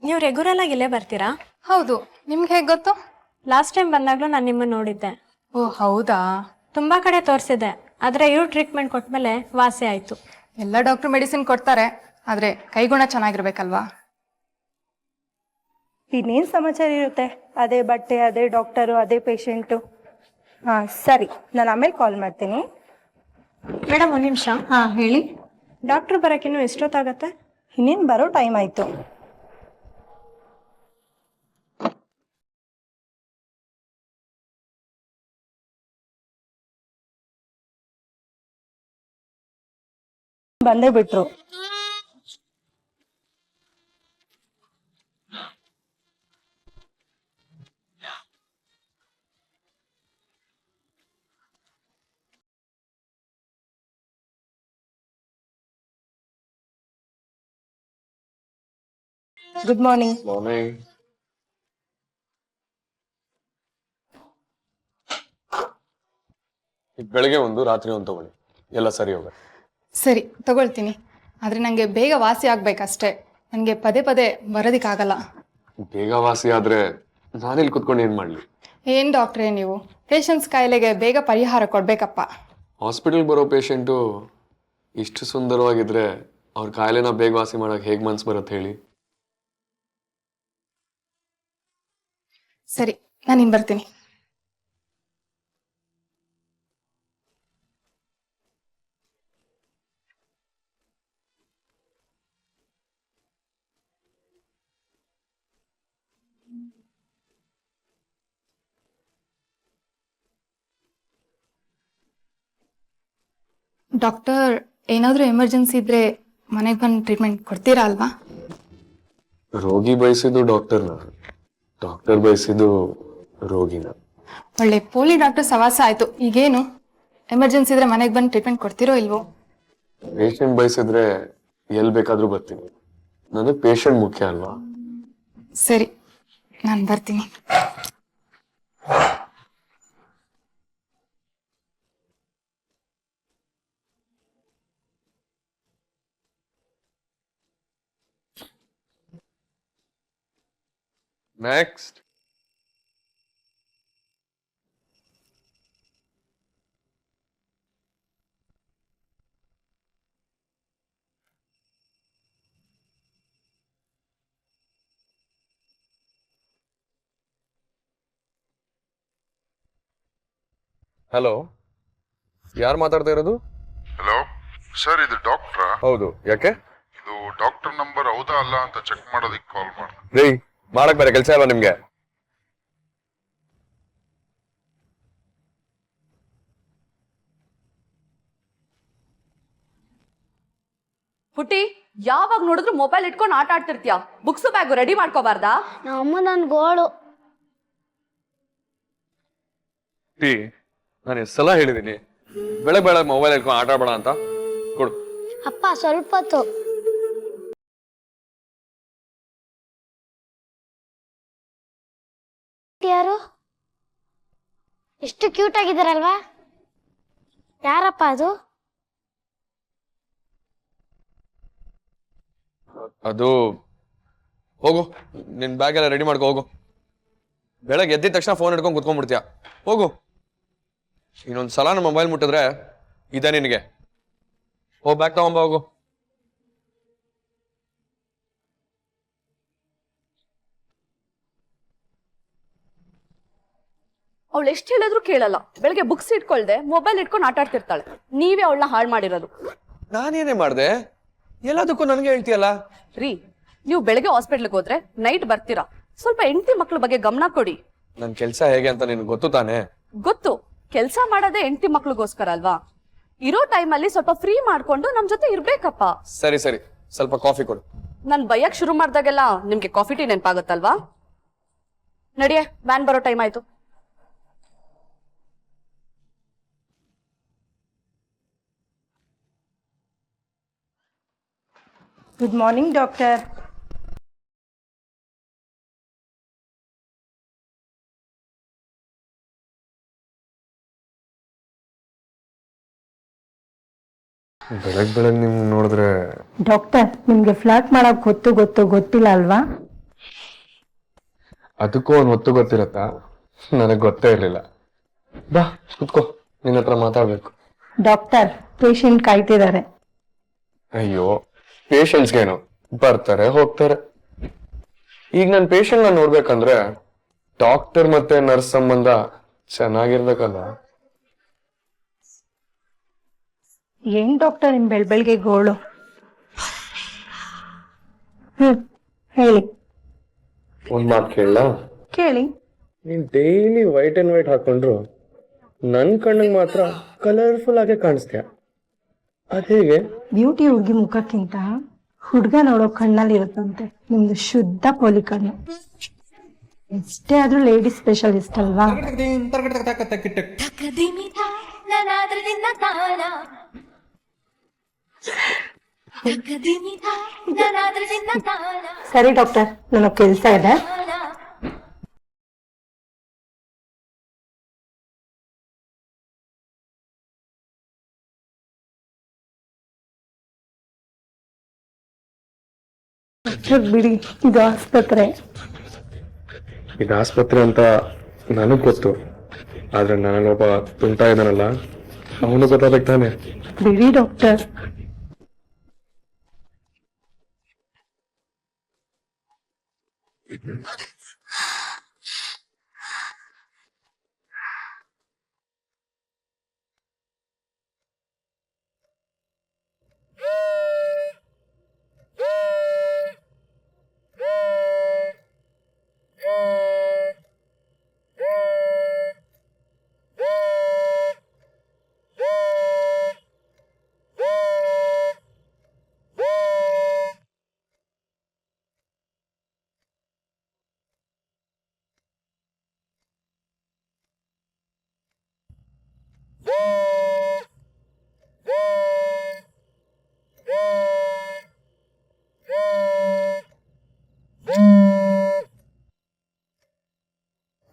ನೀವು ರೆಗ್ಯುಲರ್ ಆಗಿ ಇಲ್ಲೇ ಬರ್ತೀರಾ? ಹೌದು. ನಿಮ್ಗೆ ಹೇಗೆ ಗೊತ್ತು? ಲಾಸ್ಟ್ ಟೈಮ್ ಬಂದಾಗಲೂ ನಾನು ನಿಮ್ಮನ್ನು ನೋಡಿದ್ದೆ. ಓ ಹೌದಾ? ತುಂಬ ಕಡೆ ತೋರಿಸಿದೆ, ಆದರೆ ಇವ್ರು ಟ್ರೀಟ್ಮೆಂಟ್ ಕೊಟ್ಮೇಲೆ ವಾಸಿ ಆಯಿತು. ಎಲ್ಲ ಡಾಕ್ಟ್ರು ಮೆಡಿಸಿನ್ ಕೊಡ್ತಾರೆ, ಆದರೆ ಕೈಗುಣ ಚೆನ್ನಾಗಿರ್ಬೇಕಲ್ವಾ? ಇನ್ನೇನು ಸಮಾಚಾರ ಇರುತ್ತೆ, ಅದೇ ಬಟ್ಟೆ, ಅದೇ ಡಾಕ್ಟರು, ಅದೇ ಪೇಷಂಟು. ಹಾಂ ಸರಿ, ನಾನು ಆಮೇಲೆ ಕಾಲ್ ಮಾಡ್ತೀನಿ. ಮೇಡಮ್ ಒಂದು ನಿಮಿಷ. ಹಾಂ ಹೇಳಿ. ಡಾಕ್ಟ್ರು ಬರೋಕ್ಕಿನ್ನೂ ಎಷ್ಟೊತ್ತಾಗತ್ತೆ? ಇನ್ನೇನು ಬರೋ ಟೈಮ್ ಆಯಿತು. ಬಂದೇ ಬಿಟ್ರು. Good morning. ಮಾರ್ನಿಂಗ್. ಬೆಳಗ್ಗೆ ಒಂದು ರಾತ್ರಿ ಒಂದು ತಗೊಳ್ಳಿ, ಎಲ್ಲ ಸರಿ ಹೋಗ. ಸರಿ ತಗೊಳ್ತೀನಿ, ಆದರೆ ನನಗೆ ಬೇಗ ವಾಸಿ ಆಗ್ಬೇಕಷ್ಟೇ. ನನಗೆ ಪದೇ ಪದೇ ಬರೋದಕ್ಕಾಗಲ್ಲ. ಬೇಗ ವಾಸಿ ಆದ್ರೆ ನಾನಿಲ್ಲಿ ಕುತ್ಕೊಂಡು ಏನ್ ಮಾಡ್ಲಿ? ಏನು ಡಾಕ್ಟ್ರೇ ನೀವು, ಪೇಷಂಟ್ಸ್ ಕಾಯಿಲೆಗೆ ಬೇಗ ಪರಿಹಾರ ಕೊಡ್ಬೇಕಪ್ಪ. ಹಾಸ್ಪಿಟಲ್ ಬರೋ ಪೇಷಂಟು ಇಷ್ಟು ಸುಂದರವಾಗಿದ್ರೆ ಅವ್ರ ಕಾಯಿಲೆನ ಬೇಗ ವಾಸಿ ಮಾಡಕ್ ಹೇಗ್ ಮನ್ಸು ಬರುತ್ತೆ ಹೇಳಿ? ಸರಿ, ನಾನು ಇನ್ನು ಬರ್ತೀನಿ. ಡಾಕ್ಟರ್, ಏನಾದರೂ ಎಮರ್ಜೆನ್ಸಿ ಇದ್ರೆ ಮನೆಗೆ ಬಂದು ಟ್ರೀಟ್ಮೆಂಟ್ ಕೊಡ್ತೀರಾ ಅಲ್ವಾ? ರೋಗಿ ಬಯಸಿದ್ದು ಡಾಕ್ಟರ್ನ, ಡಾಕ್ಟರ್ ಬಯಸಿದ್ದು ರೋಗಿನ. ಒಳ್ಳೆ ಪೋಲಿ ಡಾಕ್ಟರ್ ಸವಾಸ ಆಯ್ತು. ಈಗೇನು ಎಮರ್ಜೆನ್ಸಿ ಇದ್ರೆ ಮನೆಗೆ ಬಂದು ಟ್ರೀಟ್ಮೆಂಟ್ ಕೊಡ್ತೀರೋ ಇಲ್ವೋ? ಪೇಷಂಟ್ ಬಯಸಿದ್ರೆ ಎಲ್ಲಿ ಬೇಕಾದ್ರೂ ಬರ್ತೀನಿ, ನನಗೆ ಪೇಷಂಟ್ ಮುಖ್ಯ ಅಲ್ವಾ? ಸರಿ, ನಾನು ಬರ್ತೀನಿ. ನೆಕ್ಸ್ಟ್. ಹಲೋ, ಯಾರು ಮಾತಾಡ್ತಾ ಇರೋದು? ಹಲೋ ಸರ್, ಇದು ಡಾಕ್ಟ್ರಾ? ಹೌದು, ಯಾಕೆ? ಇದು ಡಾಕ್ಟರ್ ನಂಬರ್ ಹೌದಾ ಅಲ್ಲ ಅಂತ ಚೆಕ್ ಮಾಡೋದಕ್ಕೆ ಕಾಲ್ ಮಾಡಿ. ರೀ, ಮಾಡಕ್ ಬೇರೆ ಕೆಲಸ ಇಲ್ವಾ ನಿಮ್ಗೆ? ಪುಟಿ, ಯಾವಾಗ ನೋಡಿದ್ರು ಮೊಬೈಲ್ ಇಟ್ಕೊಂಡು ಆಟ ಆಡ್ತಿರ್ತೀಯ. ಬುಕ್ಸ್ ಬ್ಯಾಗು ರೆಡಿ ಮಾಡ್ಕೋಬಾರ್ದಾ? ನಮ್ಮ ನನ್ ಗೋಳು. ಟೀ, ನಾನು ಎಷ್ಟು ಸಲ ಹೇಳಿದ್ದೀನಿ ಬೆಳಗ್ಗೆ ಬೆಳಗ್ಗೆ ಮೊಬೈಲ್ ಇಟ್ಕೊಂಡು ಆಟ ಆಡಬೇಡ ಅಂತ. ಕೊಡು. ಅಪ್ಪ ಸ್ವಲ್ಪ ಹೊತ್ತು. ಯಾರು ಎಷ್ಟು ಕ್ಯೂಟ್ ಆಗಿದಾರಲ್ವಾ? ಯಾರಪ್ಪ ಅದು? ಅದು ಹೋಗು, ನಿನ್ ಬ್ಯಾಗ್ ಎಲ್ಲ ರೆಡಿ ಮಾಡ್ಕೊ ಹೋಗು. ಬೆಳಗ್ಗೆ ಎದ್ದಿದ ತಕ್ಷಣ ಫೋನ್ ಹಿಡ್ಕೊಂಡು ಕುತ್ಕೊಂಡ್ಬಿಡ್ತೀಯ. ಹೋಗು. ಇನ್ನೊಂದು ಸಲ ನಮ್ಮ ಮೊಬೈಲ್ ಮುಟ್ಟಿದ್ರೆ ಇದೆ ನಿನಗೆ. ಹೋಗಿ ಬ್ಯಾಗ್ ತಗೊಂಬ ಹೋಗು. ಅವಳು ಎಷ್ಟು ಹೇಳಿದ್ರು ಕೇಳಲ್ಲ. ಬೆಳಗ್ಗೆ ಬುಕ್ಸ್ ಇಟ್ಕೊಳ್ದೆ ಮೊಬೈಲ್ ಇಟ್ಕೊಂಡು ಆಟ ಆಡ್ತಿರ್ತಾಳೆ. ನೀವೇ ಅವಳನ್ನ ಹಾಳು ಮಾಡಿರೋದು. ನಾನೇನೇ ಮಾಡ್ದೆ? ಎಲ್ಲದಕ್ಕೂ ನನಗೆ ಹೇಳ್ತೀಯಲ್ಲ. ರೀ, ನೀವು ಬೆಳಗ್ಗೆ ಹಾಸ್ಪಿಟ್ಲಿಗೆ ಹೋದ್ರೆ ನೈಟ್ ಬರ್ತೀರಾ. ಸ್ವಲ್ಪ ಹೆಂಡತಿ ಮಕ್ಳ ಬಗ್ಗೆ ಗಮನ ಕೊಡಿ. ನನ್ ಕೆಲ್ಸ ಹೇಗೆ ಅಂತ ನಿನ್ಗೆ ಗೊತ್ತು ತಾನೆ? ಗೊತ್ತು, ಕೆಲ್ಸ ಮಾಡೋದೇ ಹೆಂಡತಿ ಮಕ್ಳಿಗೋಸ್ಕರ ಅಲ್ವಾ? ಇರೋ ಟೈಮಲ್ಲಿ ಸ್ವಲ್ಪ ಫ್ರೀ ಮಾಡ್ಕೊಂಡು ನಮ್ ಜೊತೆ ಇರ್ಬೇಕಪ್ಪ. ಸರಿ ಸರಿ, ಸ್ವಲ್ಪ ಕಾಫಿ ಕೊಡು. ನನ್ ಬೈಯಕ್ ಶುರು ಮಾಡ್ದಾಗೆಲ್ಲ ನಿಮ್ಗೆ ಕಾಫಿ ಟೀ ನೆನಪಾಗುತ್ತಲ್ವಾ? ನಡಿಯೇ, ವ್ಯಾನ್ ಬರೋ ಟೈಮ್ ಆಯ್ತು. Good morning doctor. ಬೆಳಗ್ಗೆ ಬೆಳಗ್ಗೆ ನಿಮ್ಗೆ ನೋಡಿದ್ರೆ. ಡಾಕ್ಟರ್, ನಿಮ್ಗೆ ಫ್ಲಾಟ್ ಮಾಡಕ್ ಗೊತ್ತಿಲ್ಲ ಅಲ್ವಾ? ಅದಕ್ಕೂ ಒಂದು ಹೊತ್ತು ಗೊತ್ತಿರತ್ತಾ? ನನಗೆ ಗೊತ್ತೇ ಇರಲಿಲ್ಲ. ಬಾ ಕುತ್ಕೋ, ನಿನ್ನ ಹತ್ರ ಮಾತಾಡ್ಬೇಕು. ಡಾಕ್ಟರ್, ಪೇಷಂಟ್ ಕಾಯ್ತಿದ್ದಾರೆ. ಅಯ್ಯೋ, ಪೇಷಂಟ್ಸ್ಗೇನು ಬರ್ತಾರೆ ಹೋಗ್ತಾರೆ. ಈಗ ನನ್ನ ಪೇಷಂಟ್ ನೋಡ್ಬೇಕಂದ್ರೆ ಡಾಕ್ಟರ್ ಮತ್ತೆ ನರ್ಸ್ ಸಂಬಂಧ ಚೆನ್ನಾಗಿರ್ಬೇಕಲ್ಲ. ಏನ್ ಡಾಕ್ಟರ್ ನಿಮ್ ಬೆಳ್ಬೆಳ್ಗೆ ಗೋಳು? ಹೇಳಿ. ಒಂದ್ ಮಾತು ಕೇಳ? ಕೇಳಿ. ನೀನ್ ಡೈಲಿ ವೈಟ್ ಅಂಡ್ ವೈಟ್ ಹಾಕೊಂಡ್ರು ನನ್ ಕಣ್ಣಿಗೆ ಮಾತ್ರ ಕಲರ್ಫುಲ್ ಆಗಿ ಕಾಣಿಸ್ತೀಯ. ಅದ್ ಹೇಗೆ? ಬ್ಯೂಟಿ ಹುಡುಗಿ ಮುಖಕ್ಕಿಂತ ಹುಡ್ಗ ನೋಡೋ ಕಣ್ಣಲ್ಲಿ ಇರುತ್ತಂತೆ. ನಿಮ್ದು ಶುದ್ಧ ಪೋಲಿ ಕಣ್ಣು. ಎಷ್ಟೇ ಆದ್ರೂ ಲೇಡಿ ಸ್ಪೆಷಲಿಸ್ಟ್ ಅಲ್ವಾ? ಸರಿ ಡಾಕ್ಟರ್, ನನಗೆ ಕೆಲಸ ಇದೆ. ಬಿಡಿ, ಇದು ಆಸ್ಪತ್ರೆ. ಇದು ಆಸ್ಪತ್ರೆ ಅಂತ ನನಗ್ ಗೊತ್ತು, ಆದ್ರೆ ನನಗೊಬ್ಬ ತುಂಟ ಇದ್ದಾನಲ್ಲ, ಅವನು ಗೊತ್ತಾಗಬೇಕು ತಾನೆ. ಬಿಡಿ ಡಾಕ್ಟರ್.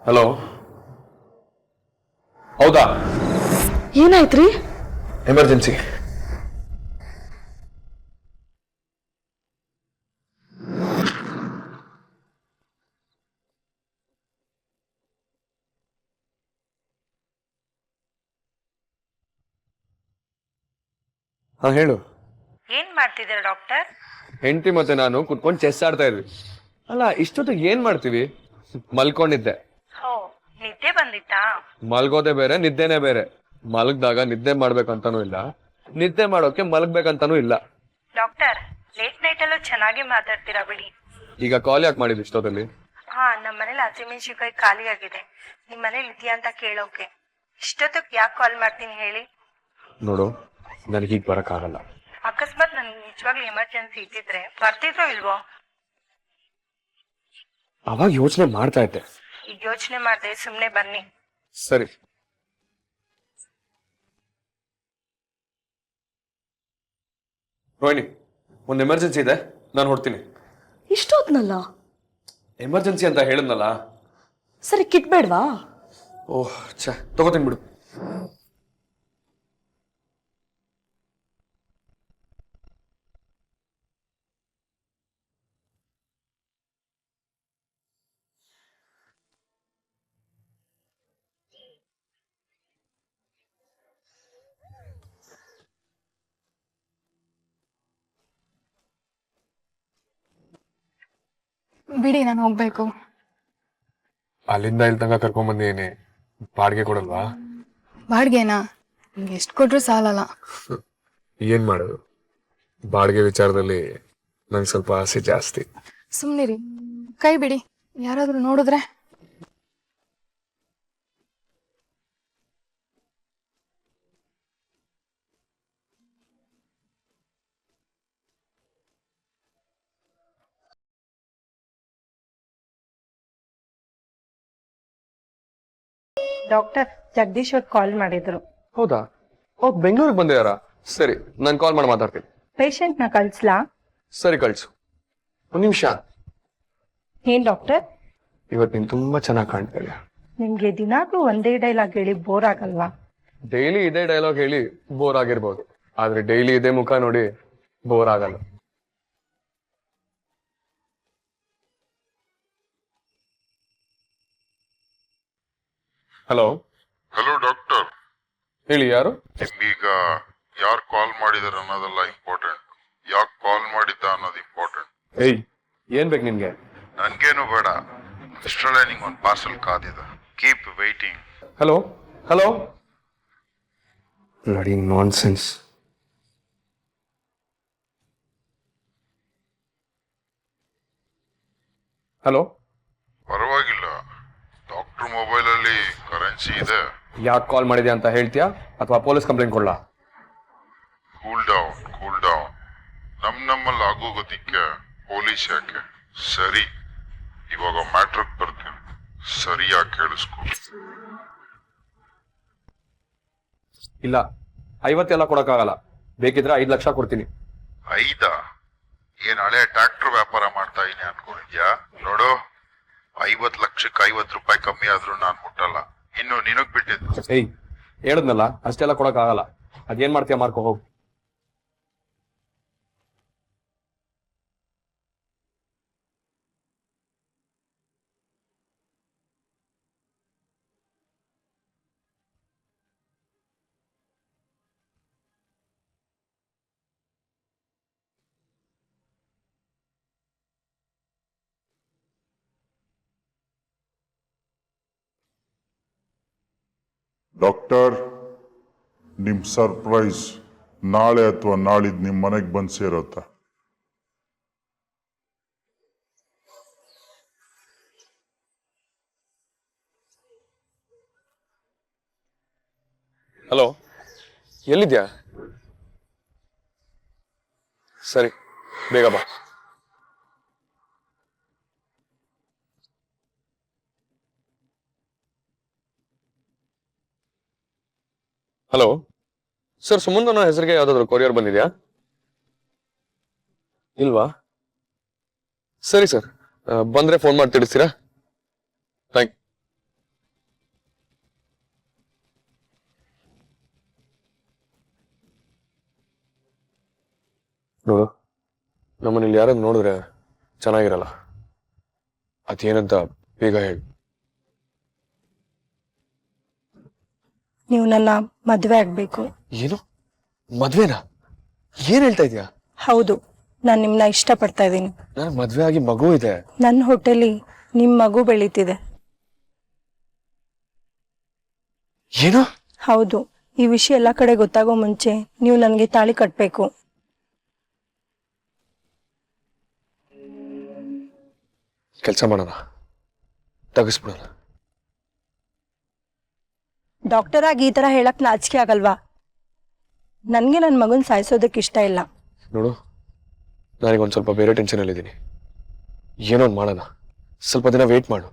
ಹಲೋ, ಹೌದಾ? ಏನಾಯ್ತ್ರಿ? ಎಮರ್ಜೆನ್ಸಿ. ಹಾ ಹೇಳು. ಏನ್ ಮಾಡ್ತಿದ್ದೀರಾ ಡಾಕ್ಟರ್? ಹೆಂಡತಿ ಮತ್ತೆ ನಾನು ಕುತ್ಕೊಂಡು ಚೆಸ್ ಆಡ್ತಾ ಇದ್ವಿ. ಅಲ್ಲ, ಇಷ್ಟೊತ್ತಿಗೆ ಏನ್ ಮಾಡ್ತೀವಿ? ಮಲ್ಕೊಂಡಿದ್ದೆ. ನಿದ್ದೆ ಬಂದಿತ್ತಾ? ಮಲ್ಗೋದೆ ಬೇರೆ, ನಿದ್ದೆನೆ ಬೇರೆ. ಮಲಗ್ದಾಗ ನಿದ್ದೆ ಮಾಡ್ಬೇಕಂತಾನೂ ಇಲ್ಲ, ನಿದ್ದೆ ಮಾಡೋಕೆ ಮಲಗ್ಬೇಕಂತಾನೂ ಇಲ್ಲ. ಡಾಕ್ಟರ್, ಲೇಟ್ ನೈಟ್ ಅಲ್ಲೂ ಚೆನ್ನಾಗಿ ಮಾತಾಡ್ತೀರಾ ಬಿಡಿ. ಈಗ ಕಾಲ್ ಯಾಕೆ ಮಾಡಿದ್ದು ಇಷ್ಟೊತ್ತಲ್ಲಿ? ಹಾ, ನಮ್ಮ ಮನೇಲಿ ಹಸಿಮೆಣಸಿನಕಾಯಿ ಖಾಲಿ ಆಗಿದೆ. ನಿಮ್ ಮನೇಲಿ ಇದೆಯಾ ಅಂತ ಕೇಳೋಕೆ. ಇಷ್ಟೊತ್ತಿಗೆ ಯಾಕೆ ಕಾಲ್ ಮಾಡ್ತೀನಿ ಹೇಳಿ? ನೋಡು, ನನಗೆ ಈಗ ಬರಕ್ಕಾಗಲ್ಲ. ಅಕಸ್ಮಾತ್ ನನ್ಗೆ ನಿಜವಾಗ್ಲೂ ಎಮರ್ಜೆನ್ಸಿ ಇದ್ದಿದ್ರೆ ಬರ್ತಿದ್ರೋ ಇಲ್ವೋ? ಅವಾಗ ಯೋಚನೆ ಮಾಡ್ತಾ ಇದ್ದೆ. ಈಗ ಯೋಚನೆ ಮಾಡ್ದೆ, ಸುಮ್ನೆ ಬನ್ನಿ. ಸರಿ. ರೋಹಿಣಿ, ಒಂದು ಎಮರ್ಜೆನ್ಸಿ ಇದೆ, ನಾನು ಹೊಡ್ತೀನಿ. ಇಷ್ಟೊತ್ನಲ್ಲ? ಎಮರ್ಜೆನ್ಸಿ ಅಂತ ಹೇಳಿದ್ನಲ್ಲ. ಸರಿ, ಕಿಟ್ ಬೇಡ್ವಾ? ಓಹ್ ಛೆ, ತಗೋತೀನಿ ಬಿಡು. ಬಿಡಿ, ನಾನು ಹೋಗ್ಬೇಕು. ಅಲ್ಲಿಂದ ಇಲ್ಲಿ ತನಕ ಕರ್ಕೊಂಬಂದೇನೆ, ಬಾಡಿಗೆ ಕೊಡಲ್ವಾ? ಬಾಡ್ಗೆನಾ? ನಿಮ್ಗೆ ಎಷ್ಟು ಕೊಟ್ರು ಸಾಲಲ್ಲ. ಏನ್ ಮಾಡೋದು, ಬಾಡಿಗೆ ವಿಚಾರದಲ್ಲಿ ನಂಗೆ ಸ್ವಲ್ಪ ಆಸೆ ಜಾಸ್ತಿ. ಸುಮ್ನಿರಿ, ಕೈ ಬಿಡಿ. ಯಾರಾದ್ರೂ ನೋಡಿದ್ರೆ? ಡಾಕ್ಟರ್, ಜಗದೀಶ್ ಅವ್ರು ಕಾಲ್ ಮಾಡಿದ್ರು. ಹೌದಾ? ಬೆಂಗಳೂರಿಗೆ ಬಂದಿದಾರ? ಸರಿ, ನಾನು ಕಾಲ್ ಮಾಡಿ ಮಾತಾಡ್ತೀನಿ. ಪೇಷಂಟ್ ನ ಕಳ್ಸ್ಲಾ? ಸರಿ, ಕಳ್ಸು. ಒಂದ್ ನಿಮಿಷ. ಏನ್ ಡಾಕ್ಟರ್? ಇವತ್ತು ನೀನ್ ತುಂಬಾ ಚೆನ್ನಾಗಿ ಕಾಣ್ತಾ ಇದೆಯಾ. ನಿಮ್ಗೆ ದಿನಾಗ್ಲೂ ಒಂದೇ ಡೈಲಾಗ್ ಹೇಳಿ ಬೋರ್ ಆಗಲ್ವಾ? ಡೈಲಿ ಇದೇ ಡೈಲಾಗ್ ಹೇಳಿ ಬೋರ್ ಆಗಿರ್ಬೋದು, ಆದ್ರೆ ಡೈಲಿ ಇದೇ ಮುಖ ನೋಡಿ ಬೋರ್ ಆಗಲ್ಲ. ಹಲೋ ಹಲೋ ಡಾಕ್ಟರ್, ಹೇಳಿ, ಯಾರು? ನಿಮ್ಗೀಗ ಯಾರು ಕಾಲ್ ಮಾಡಿದಾರೆ ಅನ್ನೋದೆಲ್ಲ ಇಂಪಾರ್ಟೆಂಟ್, ಯಾಕೆ ಕಾಲ್ ಮಾಡಿದ್ದ ಅನ್ನೋದು ಇಂಪಾರ್ಟೆಂಟ್. ಏಯ್, ಏನ್ ಬೇಕು ನಿನ್ಗೆ? ನನ್ಗೇನು ಬೇಡ, ಇಷ್ಟರಲ್ಲೇ ನಿಂಗೆ ಒಂದು ಪಾರ್ಸಲ್ ಕಾದಿದೆ. Keep waiting. Hello hello, bloody nonsense. Hello, ಪರವಾಗಿಲ್ಲ, ಡಾಕ್ಟರ್ ಮೊಬೈಲಲ್ಲಿ ಕರೆನ್ಸಿ ಇದೆ. ಯಾಕೆ ಕಾಲ್ ಮಾಡಿದೆ ಅಂತ ಹೇಳ್ತೀಯಾ ಅಥವಾ ಪೊಲೀಸ್ ಕಂಪ್ಲೇಂಟ್ ಕೊಡ್ಲಾ? Cool down, cool down. ನಮ್ಮಲ್ಲಿ ಆಗೋಗೋದಿಕ್ಕೆ ಪೊಲೀಸ್ ಯಾಕೆ? ಸರಿ, ಇವಾಗ ಮ್ಯಾಟ್ರಿಕ್ ಬರ್ತೀನಿ, ಸರಿಯಾಗಿ ಕೇಳಿಸ್ಕೊ. ಇಲ್ಲ, 50 ಎಲ್ಲ ಕೊಡಕ್ಕಾಗಲ್ಲ. ಬೇಕಿದ್ರೆ 5 ಲಕ್ಷ ಕೊಡ್ತೀನಿ. 5? ಏನ್ ಹಳೆ ಟ್ರ್ಯಾಕ್ಟರ್ ವ್ಯಾಪಾರ ಮಾಡ್ತಾ ಇದೀನಿ ಅನ್ಕೊಂಡಿದ್ಯಾ? ನೋಡು, 50 ಲಕ್ಷಕ್ಕೆ 50 ರೂಪಾಯಿ ಕಮ್ಮಿ ಆದ್ರೂ ನಾನ್ ಮುಟ್ಟಲ್ಲ. ಇನ್ನು ನಿನಗ್ ಬಿಟ್ಟಿದ್ದು. ಏಯ್, ಹೇಳದ್ನಲ್ಲ, ಅಷ್ಟೆಲ್ಲ ಕೊಡಕ್ಕಾಗಲ್ಲ. ಅದೇನ್ ಮಾಡ್ತೀಯ ಮಾಡ್ಕೊ ಹೋಗು. ಡಾಕ್ಟರ್, ನಿಮ್ ಸರ್ಪ್ರೈಸ್ ನಾಳೆ ಅಥವಾ ನಾಳಿದ್ ನಿಮ್ ಮನೆಗೆ ಬಂದು ಸೇರತ್ತ. ಹಲೋ, ಎಲ್ಲಿದ್ಯಾ? ಸರಿ, ಬೇಗ ಬಾ. ಹಲೋ ಸರ್, ಸುಮಂತ್ ಅನ್ನೋ ಹೆಸರಿಗೆ ಯಾವ್ದಾದ್ರು ಕೊರಿಯರ್ ಬಂದಿದ್ಯಾ? ಇಲ್ವಾ? ಸರಿ ಸರ್, ಬಂದ್ರೆ ಫೋನ್ ಮಾಡಿ ತಿಳಿಸ್ತೀರಾ? ಥ್ಯಾಂಕ್. ನೋಡು, ನಮ್ಮನೇಲಿ ಯಾರನ್ನು ನೋಡಿದ್ರೆ ಚೆನ್ನಾಗಿರಲ್ಲ. ಅದೇನಂತ ಬೇಗ ಹೇಳಿ. ನೀವು ನನ್ನ ಮದುವೆ ಆಗ್ಬೇಕು. ಏನು? ಮದ್ವೆನಾ? ಏನ್ ಹೇಳ್ತಾ ಇದೀಯಾ? ಹೌದು, ನಾನು ನಿಮ್ಮನ್ನ ಇಷ್ಟಪಡ್ತಾ ಇದ್ದೀನಿ. ನನ್ ಮದ್ವೆ ಆಗಿ ಮಗು ಇದೆ. ನನ್ನ ಹೊಟ್ಟೆಲಿ ನಿಮ್ಮ ಮಗು ಬೆಳೀತಿದೆ. ಏನು? ಹೌದು, ಈ ವಿಷಯ ಎಲ್ಲ ಕಡೆ ಗೊತ್ತಾಗೋ ಮುಂಚೆ ನೀವು ನನಗೆ ತಾಳಿ ಕಟ್ಟಬೇಕು. ಕೆಲಸ ಮಾಡೋಣ, ತೆಗಿಸ್ಬಿಡೋಣ. ಡಾಕ್ಟರ್ ಆಗಿ ಈ ತರ ಹೇಳಕ್ ನಾಚಿಕೆ ಆಗಲ್ವಾ? ನನ್ಗೆ ನನ್ನ ಮಗನ್ ಸಾಯಿಸೋದಕ್ಕೆ ಇಷ್ಟ ಇಲ್ಲ. ನೋಡು, ನನಗೊಂದು ಸ್ವಲ್ಪ ಬೇರೆ ಟೆನ್ಷನ್ ಅಲ್ಲಿ ಇದ್ದೀನಿ. ಏನೋ ಒಂದು ಮಾಡೋಣ, ಸ್ವಲ್ಪ ದಿನ ವೇಟ್ ಮಾಡು.